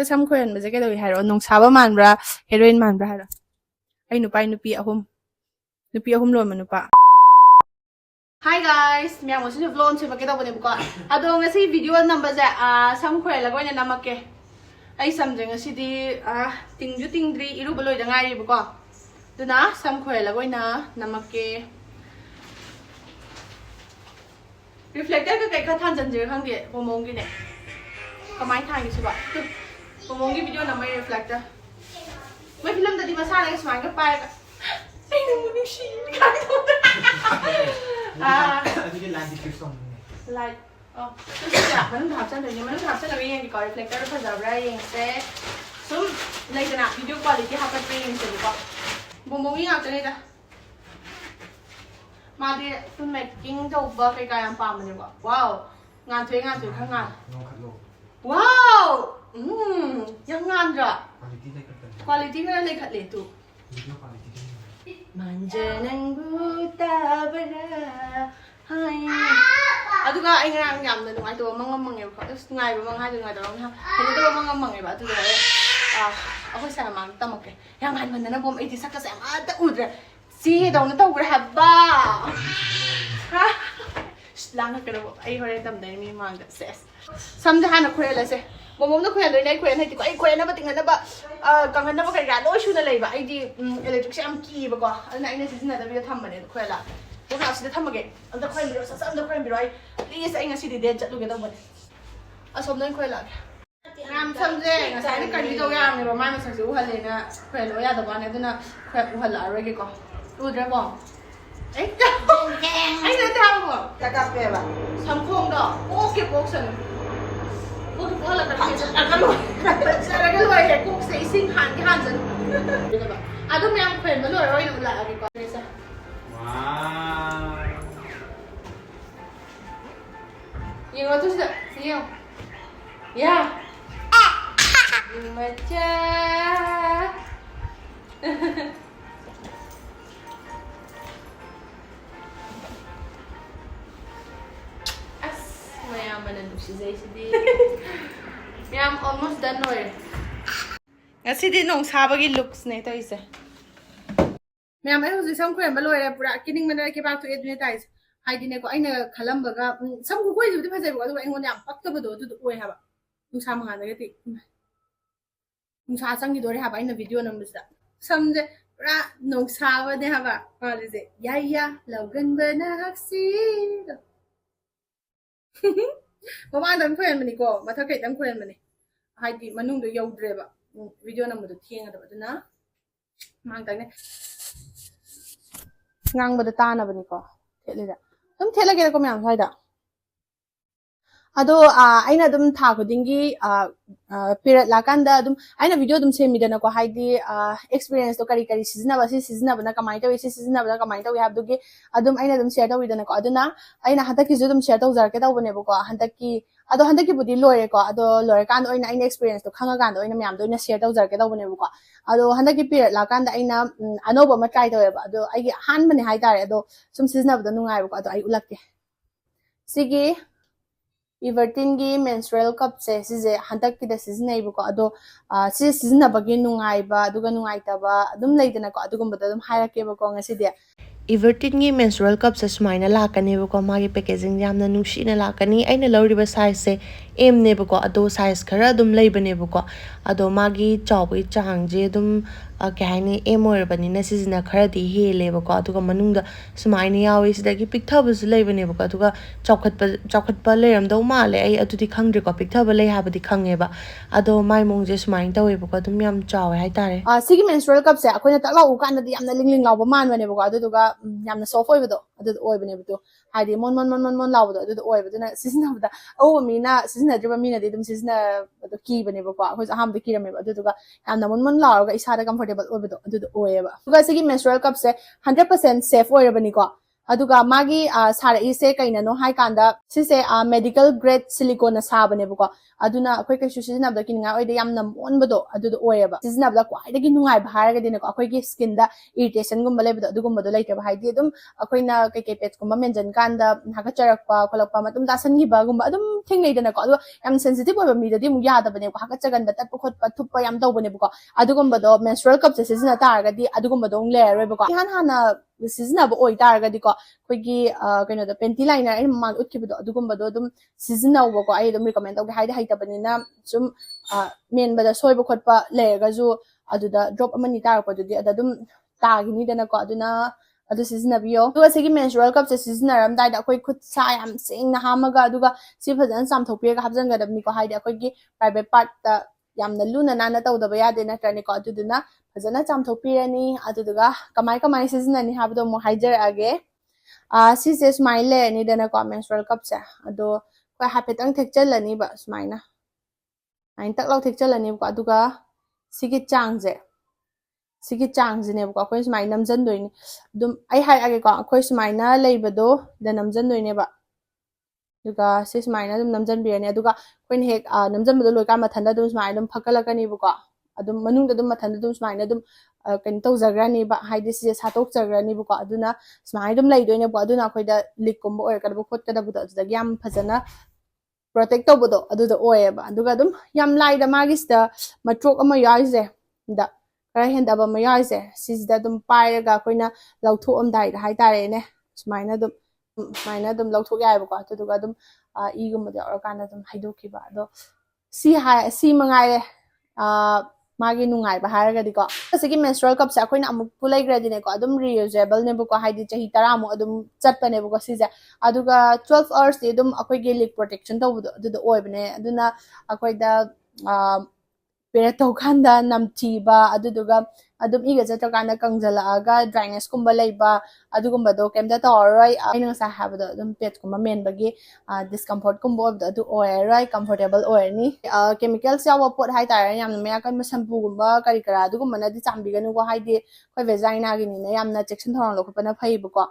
Sam Korean ba kay dawi haro Nongsaba manbra heroine manbra haro ay nupi ahum lo manupa. Hi guys, miya mo sino vlog chima kita bone buka ado ngasi video number ja Sam Korean la goina namake ay samje ngasi di tingju tingdri iru baloy da ngai buka duna Sam Korean la goina namake reflector ka kai ka than jan je khang de bomong gi ne kamai thang gi siba bomong gi video namai reflector mai film da di masa la smile ka pai ay namu shi ka Jadi lanjut ke song. Like, oh, terus ya, mana tahap sana ni, mana tahap sana yang di reflector apa zabra yang se, sum, like na video quality apa yang se buka, bombongi apa ni dah, madi tu making jauh bah kayak yang paham ni buka, wow, ngantuk kan ngan, wow, yang ngan je, quality kan lekat le tu. Manjanang buta bara hai aduga ai ngang yam na ngai to mangam mangai ba ngai ba mangai ngai to ha ni to mangam mangai ba tu de ako sa mang tamake yang han man na bom 80 saka sa ta udra si dong na to gra haba ha lang ka ro ai hore tam dai mi mang da ses samja hana khurela se bomom na khurela nei khurela hai ti ko ai khurela ba tinga na ba kangan na ba kai ga lo shu na lei ba ai di electric se am ki ba ko ana ai na sisina da bi tham mane khurela ko ha si da tham ge am da khoin biro sa sam da khoin biro ai please ai ngasi di de chat lu ge da ba asom na khurela ngam samje ngasai na kari do yang ni ro mai ma sa su hale na khurela ya da ba na duna khurela u hala re ge ko u dra bo ai ai na ta bo ta ka pe ba sam khong do o ke bok san ko la ka ke sa ga lo ai ko se sing han ki han jan ado me am khuen ma lo roi na la ki ko sa wow ये वो तो ये या बच्चा as मैं mana nusi saya sedih मैं almost done rồi ngasi di Nongsaba gi looks ne to ise मैं ai hoji sam khuen ba loi ra pura kining mana ke ba to edne tais haidi ne ko aina khalam baga sam ko koi ju phajai ba ai ngon yam pakta ba do du oi haba nungsa ma ga ti nungsa sang gi dore haba aina video nam bisa samje ra Nongsaba de haba ali je ya logan bana haksi mama dan khuen mani ko mathakhe dan khuen mani haidi manung do yaudre ba video nam do thieng da ba na mang tang ne ngang ba da ta na bani ko thele da tum thela ge ko myam sai da ado aina dum tha khudingi period la kan da dum aina video dum semi da na ko haidi experience to kari sizna ba na kamai to sizna ba na kamai to have dugi adum aina dum share to wi da na ko aduna aina hata ki dum share to jar ke ta bone ko hanta ki ado hanta ki budi lore ko ado lore kan oina aina experience to khanga kan oina myam do ina share to jar ke ta bone ko ado hanta ki period la kan da aina anoba ma try to ba ado ai han bane hai tare ado sum sizna ba da nungai ko ado ai ulak ke sigi Evertin gi menstrual cup se sije hantak ki da season ai ko ado si season ba gi nungai ba aduga nungai ta ba adum leidana ko adugum ba adum haira ke ba ko ngasi de Evertin gi menstrual cup se smaina la kani ba ko magi packaging yamna nungshi na la kani aina lori ba size se m ne ba ko ado size khara adum leibane ba ko ado magi chawbi chang je adum ke haini m or bani na season khara di hele ba ko aduga manungda smaina yawi sidagi pikthabu su leibane ba ko aduga chawkhat pa leram do male ai adudi khangdre ko pikthabu lei ha ba di khange ba ado mai mong je smaina tawe ba ko adum yam chawe hai tare sigi menstrual cup se akoina ta lau kan da yamna ling law ba man bane ba ko aduga yamna soft oi ba do adu oi bane ba to haidi mon law ba do adu oi ba na season ba da o mi na season driba mi na de dum season ba ki bane ba ko ko aham de ki rame ba aduga yamna mon law ga isa da comfortable oi ba do adu oi ba because sigi menstrual cup se 100% safe oi ba ni ko aduga magi sara'ise kainano hai kanda sise medical grade silicone sabanebako aduna akhoi kaisu sizinabda kininga oide yamna monbado adudo oyeba sizinabda kwaidagi nungai bharagadi nako akhoi gi skin da irritation gumba lebado adugumbado leiteba haidi adum akhoina keke page gumba mention kanda hagacharakpa kholakpa matum dasangiba gumba adum thengnei nako adu yam sensitive oiba midadi mu yadabane ko hagachaganda tatpa khotpa thuppa yam tawbanebako adugumbado menstrual cup se sizina taragadi adugumbado leroibako hana sizinaba oi taragadi ko akhoi kaino da panty liner ai mamang utkibido adugumbado adum sizinawbako ai adum recommend tawge haidi haitabani sum menbada soiba khotpa leragaju aduda drop amani tarapodudi adum tagini danako aduna adu sizinabiyo aduga sigi menstrual cup se sizinaramdaida akhoi khut sa yam singna hamaga aduga si fajan samthokpirga habjangadabni ko haidi akhoi gi private part ta yamna luna nana tawdaba yade natrani ko aduduna fajana chamthokpirani aduduga kamai sizinani habdo mo haijarage sise smile ni danako menstrual cup se ado koi hapetang thekchalani ba smaina ain tak lau thekchalani ko aduga sigi changje ne ko koi smai namjan doini dum ai hai age ko koi smaina leibado da namjan doine ba duga si smaina dum namjan birani aduga koin hek namjan bado loika mathanda dum smaina dum phakalakani ko adum manungda dum mathanda dum smaina dum kan tawjagrani ba haidi si satok jagrani ko aduna smaina dum leidoine ko aduna khoida leak kombo or kadabo khotkada budo da yam phajana protect tawbodo aduda oyeba aduga dum yam laida magista matrok ama yaise da kara hendaba ma yaise sisida dum pairaga koina lauthoamdai hai tare ne smaina dum lauthok yaiba ko aduga dum igumba da orkana dum haidokiba ado si mangai magi nungai ba haragadi ko sigi menstrual cup sa akoina amuk pulai gradi ne ko adum reusable ne ko haidi chahi 10 mu adum chatpa ne ko sija aduga 12 hours de adum akoi ge leak protection tawbudo aduda oibne aduna akoida pera tawkanda namchiba aduduga adum iga chatakana kangjala dryness kumba leiba adugumbado kemda tawroi aina sa habado adum pet kumba menbagi discomfort kumba obdo adu oiroi comfortable oirni chemicals yawa pot hai tare yamna meya kan shampoo gumba kari kara adugumba na di chambiganu ko haidi koi vagina gi ni yamna section thorang lokopana phaibuko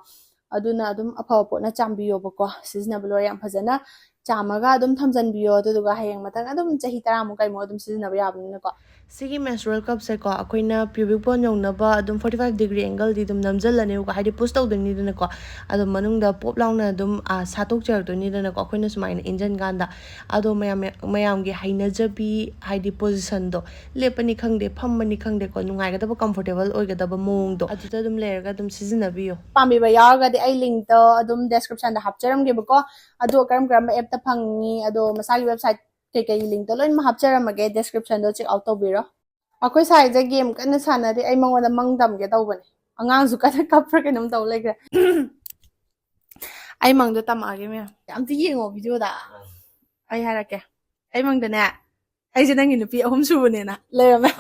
aduna adum afawa pot na chambiyo bako seasonable yam phajana chamaga adum thamjanbiyo aduga hayeng matang adum chahi 10 mu kai mo adum seasonable yabni ko sigi menstrual cup se ko akoina pubic bone yongnaba adum 45 degree angle di dum namjalani ko haidi push tawdani dana ko adum manungda pop launa adum satok chartoni dana ko akoina sumaina injan ganda ado mayam gi hainajabi haidi position do lepani khangde phammani khangde ko nungai gadaba comfortable oigadaba mong do aduda adum lerga adum sizinabiyo pambi ba yaga de ai link to adum description da hapcharam ge bako ado karam app ta phangi ado masagi website kei link to loin ma hapcharamage description do check out tawbiro akoi sai je game kana sanade ai mangoda mangdam ge tawbane angangsu kana kapra kenam taw legra ai mangdo tamage me amti yengo video da ai harake ai mangdane ai je nangi nupi ahum subane na lerame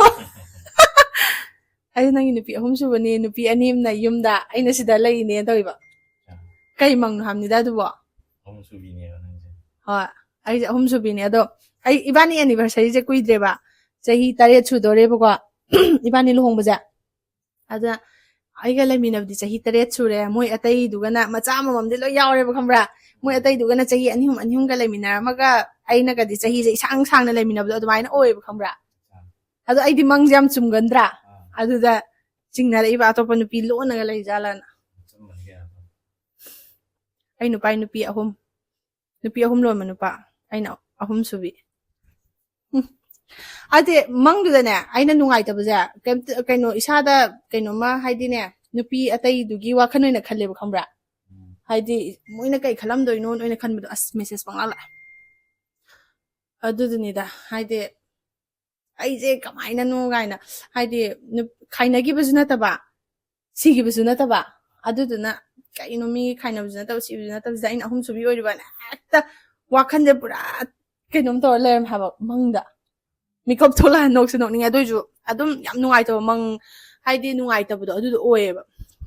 ai nangi nupi ahum subane nupi anim na yumda aina sida leine tawiba kai mangno hamnida dubo ahum subine ha ai ahum subine ado ai ibani anniversary je kuidreba chahi 8 sudoreba ko ibani luhongbaja ada aiga leminabdi chahi 8 sure moi atai dugana macha mamamde lo yaureba khambra moi atai dugana chahi anihum ga leminaramaga aina gadi chahi je sang sangna leminabdo adumaina oiba khambra ado aidi mangjam chumgandra aduda chingna iba atopa nupi lonaga leijalana ai nupi ahum lo manupa aina ahum subi ade mangdane aina nungai tabaja kaino isada kaino ma haidine nupi atai dugi wakhan oina khalleba khambra haidi moina kai khalam doino oina khanbado as message pangala aduduni da haide aije kamaina no gaina haide khainagi bajuna taba sigi bajuna taba aduduna kaino mi khaina bajuna taba si bajuna taba zain ahum subi oiriba na akta wakhan je pura kainom tor lerem haba mangda mikop thola nok senok ninga doju adum yam nungai to mang haidi nungai tabdo adu oeba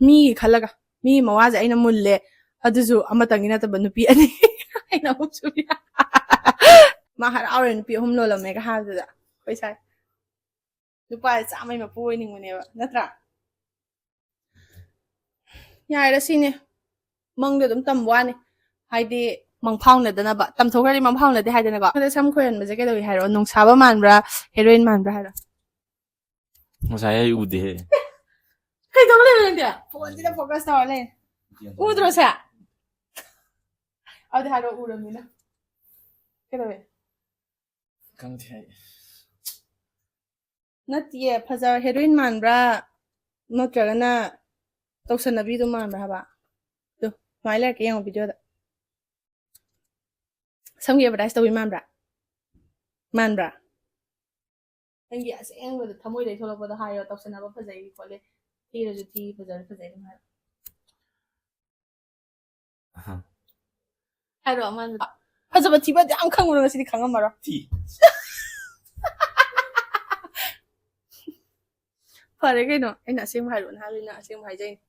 mi khalaga mi mawaje aina mulle aduju amatangina tab nupi ani aina hutsuya ma har auren nupi hum lola mega haduda paisa nupa chamai ma poini nguneba natra yaira sine ꯃꯪꯗ ꯑꯗꯨꯝ ꯇꯝꯕ ꯋꯥꯅꯤ ꯍꯥꯏꯗꯤ ꯃꯪꯐꯥꯎꯅꯗꯅꯕ ꯇꯝꯊꯣꯛꯈ꯭ꯔꯗꯤ ꯃꯪꯐꯥꯎꯅꯗꯦ ꯍꯥꯏꯗꯅꯀꯣ ꯑꯗ ꯁꯝ ꯈꯣꯏꯍꯟꯕꯁꯦ ꯀꯩꯗꯧꯏ ꯍꯥꯏꯔꯣ ꯅꯣꯡꯁꯥꯕ ꯃꯥꯟꯕ꯭ꯔꯥ heroine ꯃꯥꯟꯕ꯭ꯔꯥ ꯍꯥꯏꯔꯣ Masaya ay ude he. ꯀꯩꯗꯧ ꯂꯩꯕ ꯅꯪꯗꯤ ꯐꯣꯟꯁꯤꯗ ꯐꯣꯀꯁ ꯇꯧꯔ ꯂꯩ ꯎꯗ꯭ꯔꯣ ꯁꯦ ꯑꯗꯨꯗꯤ ꯍꯥꯏꯔꯣ ꯎꯔꯝꯅꯤꯅ ꯀꯩꯗꯧꯋꯦ Kanti hai. ꯅꯠꯇꯤꯌꯦ ꯐꯖꯕ ꯍꯦꯔꯣꯏꯟ ꯃꯥꯟꯕ꯭ꯔꯥ ꯅꯠꯇ꯭ꯔꯒꯅ ꯇꯧꯁꯟꯅꯕꯤꯗꯣ ꯃꯥꯟꯕ꯭ꯔꯥ ꯍꯥꯏꯕ ꯑꯗꯨ ꯁꯨꯃꯥꯏꯅ ꯂꯩꯔꯛꯀꯦ ꯌꯦꯡꯉꯣ ꯚꯤꯗꯤꯑꯣꯗ ꯁꯝꯒꯤ ꯑꯦꯗꯚꯔꯇꯥꯏꯁ ꯇꯧꯕꯤ ꯃꯥꯟꯕ꯭ꯔꯥ ꯃꯥꯟꯕ꯭ꯔꯥ ꯅꯪꯒꯤ ꯑꯁꯦꯡꯕꯗ ꯊꯃꯣꯏꯗꯒꯤ ꯊꯣꯛꯂꯛꯄꯗꯣ ꯍꯥꯏꯌꯣ ꯇꯧꯁꯟꯅꯕ ꯐꯖꯩ ꯈꯣꯠꯂꯦ ꯊꯤꯔꯁꯨ ꯊꯤ ꯐꯖꯔꯁꯨ ꯐꯖꯩ ꯑꯗꯨꯝ ꯍꯥꯏꯔꯣ ꯍꯥꯏꯔꯣ ꯃꯥꯟꯕ ꯐꯖꯕ ꯊꯤꯕꯗꯤ ꯌꯥꯝ ꯈꯪꯕꯅꯣ ꯉꯁꯤꯗꯤ ꯈꯪꯉꯝꯃꯔꯣꯏ Ti. ꯐꯔꯦ ꯀꯩꯅꯣ ꯑꯩꯅ ꯑꯁꯦꯡꯕ ꯍꯥꯏꯔꯛꯑꯣꯅ ꯍꯥꯏꯕꯅꯤꯅ ꯑꯁꯦꯡꯕ ꯍꯥꯏꯖꯩꯅꯤ